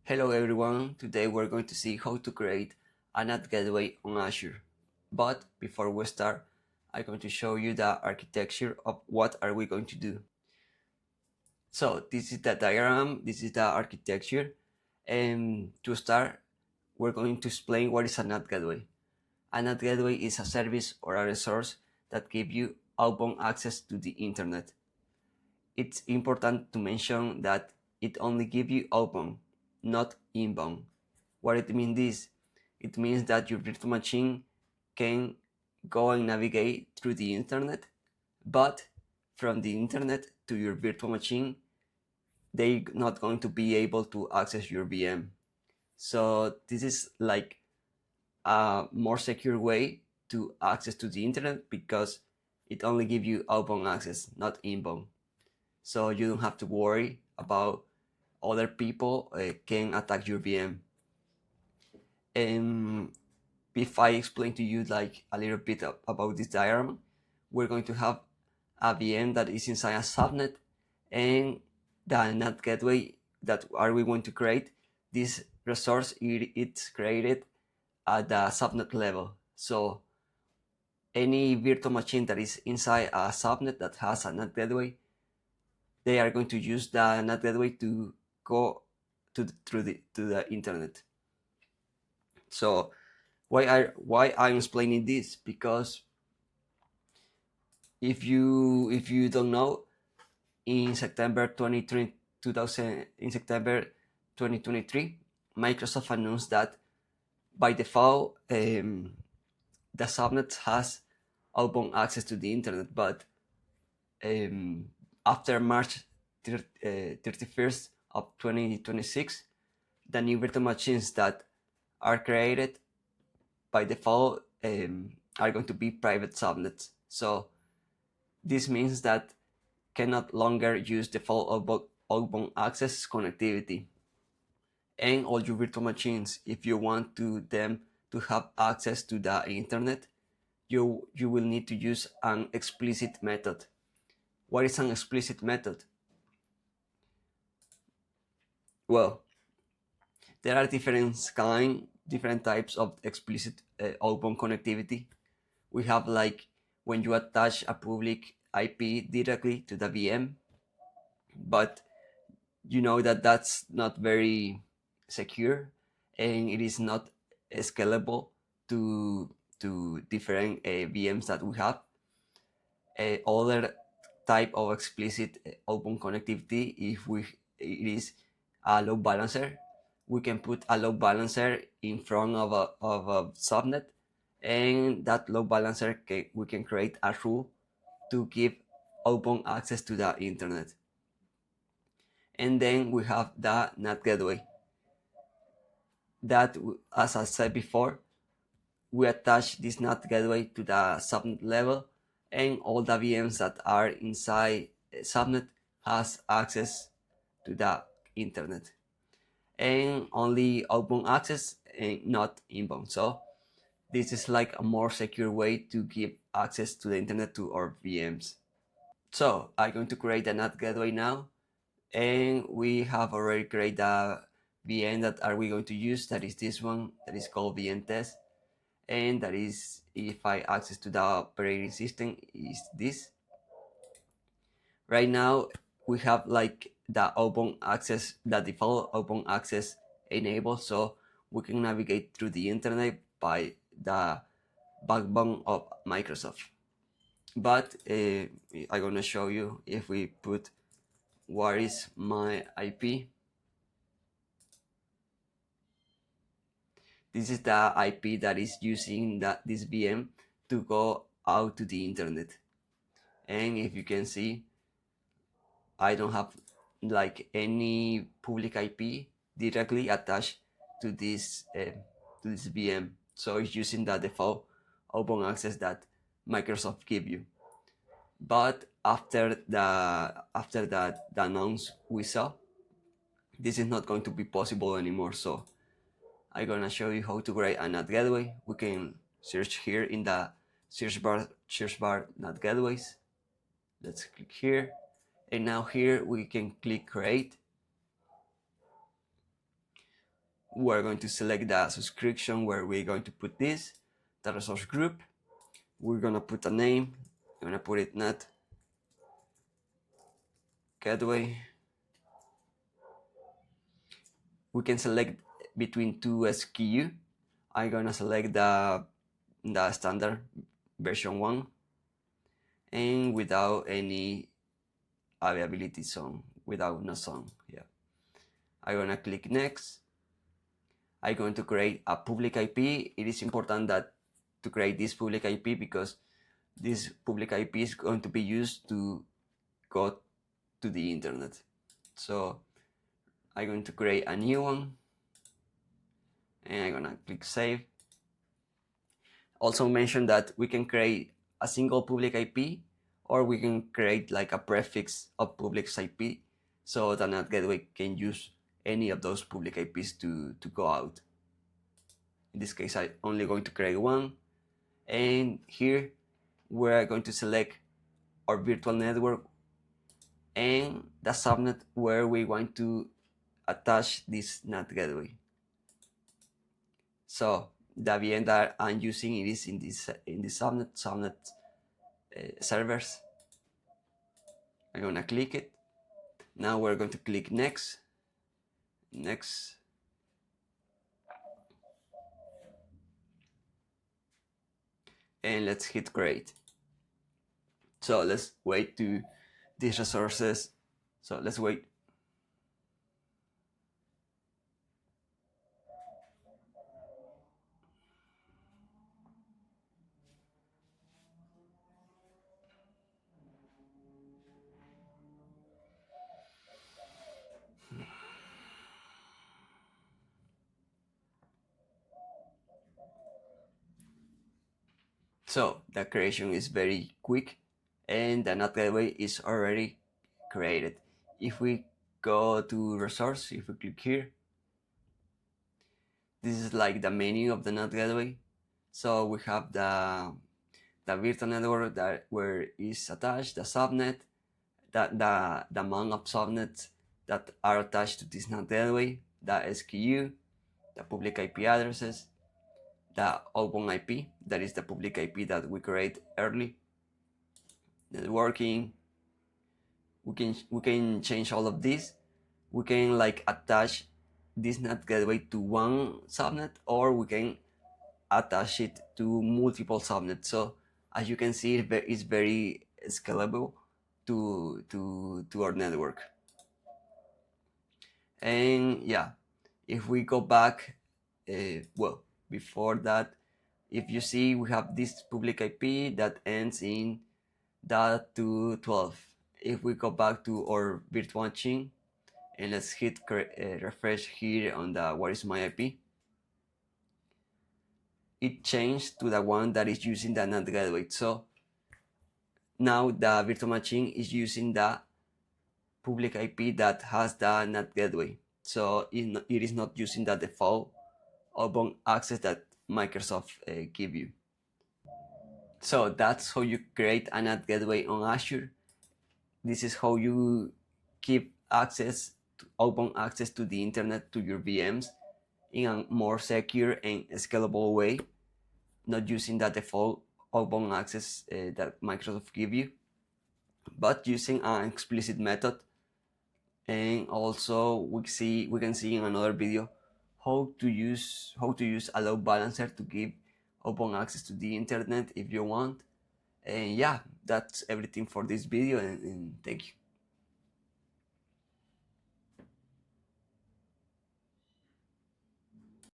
Hello everyone, today we're going to see how to create a NAT Gateway on Azure. But before we start, I'm going to show you the architecture of what are we going to do. So this is the diagram, this is the architecture, and to start, we're going to explain what is a NAT Gateway. A NAT Gateway is a service or a resource that gives you outbound access to the internet. It's important to mention that it only gives you outbound, not inbound. What it means is, it means that your virtual machine can go and navigate through the internet, but from the internet to your virtual machine, they're not going to be able to access your VM. So this is like a more secure way to access to the internet because it only gives you outbound access, not inbound. So you don't have to worry about other people can attack your VM. And if I explain to you like a little bit about this diagram, we're going to have a VM that is inside a subnet, and the NAT gateway that are we going to create. This resource it's created at the subnet level. So any virtual machine that is inside a subnet that has a NAT gateway, they are going to use the NAT gateway to go to the internet. So why I'm explaining this? Because if you don't know, in September 2023, Microsoft announced that by default the subnet has outbound access to the internet, but after March 31st of 2026, the new virtual machines that are created by default are going to be private subnets. So this means that cannot longer use default outbound access connectivity. And all your virtual machines, if you want them to have access to the internet, you will need to use an explicit method. What is an explicit method? Well, there are different types of explicit outbound connectivity. We have like when you attach a public IP directly to the VM, but you know that that's not very secure and it is not scalable to different VMs that we have. Other type of explicit open connectivity, if it is a load balancer, we can put a load balancer in front of a subnet, and that load balancer we can create a rule to give open access to the internet. And then we have the NAT gateway that, as I said before, we attach this NAT gateway to the subnet level, and all the VMs that are inside subnet has access to the internet, and only outbound access and not inbound. So this is like a more secure way to give access to the internet to our VMs. So I'm going to create a NAT gateway now, and we have already created a VM that are we going to use. That is this one, that is called VM test, and that is, if I access to the operating system, is this. Right now we have like the outbound access, the default outbound access enabled, so we can navigate through the internet by the backbone of Microsoft. But I'm gonna show you, if we put what is my IP, this is the IP that is using this VM to go out to the internet. And if you can see, I don't have like any public IP directly attached to this VM, so it's using the default open access that Microsoft give you. But after the announce we saw, this is not going to be possible anymore. So I'm gonna show you how to create a NAT gateway. We can search here in the search bar NAT gateways. Let's click here, and now here we can click create. we're going to select the subscription where we're going to put this, the resource group. We're gonna put a name. I'm gonna put it NAT Gateway. We can select between two SKU. I'm gonna select the standard version 1 and without any availability zone, without no zone. Yeah. I'm gonna click next. I'm going to create a public IP. It is important that to create this public IP because this public IP is going to be used to go to the internet. So I'm going to create a new one and I'm gonna click save. Also mention that we can create a single public IP or we can create like a prefix of public IP so the NAT Gateway can use any of those public IPs to go out. In this case, I'm only going to create one. And here we're going to select our virtual network and the subnet where we want to attach this NAT Gateway. So the VM that I'm using it is in this subnet servers. I'm gonna click it. Now we're going to click next, and let's hit create. So let's wait to these resources. So let's wait. So the creation is very quick and the NAT Gateway is already created. If we go to resource, if we click here, this is like the menu of the NAT Gateway. So we have the virtual network that where is attached, the subnet, the amount of subnets that are attached to this NAT Gateway, the SKU, the public IP addresses, the open IP, that is the public IP that we create early, networking. We can change all of this. We can like attach this NAT Gateway to one subnet, or we can attach it to multiple subnets. So as you can see, it's very scalable to our network. And yeah, if we go back, well, before that, if you see, we have this public IP that ends in .212. If we go back to our virtual machine and let's hit refresh here on the where is my IP, it changed to the one that is using the NAT Gateway. So now the virtual machine is using the public IP that has the NAT Gateway. So it is not using the default open access that Microsoft give you. So that's how you create a NAT Gateway on Azure. This is how you keep access, open access to the internet to your VMs in a more secure and scalable way, not using the default open access that Microsoft give you, but using an explicit method. And also we can see in another video how to use a load balancer to give open access to the internet if you want. And yeah, that's everything for this video, and thank you.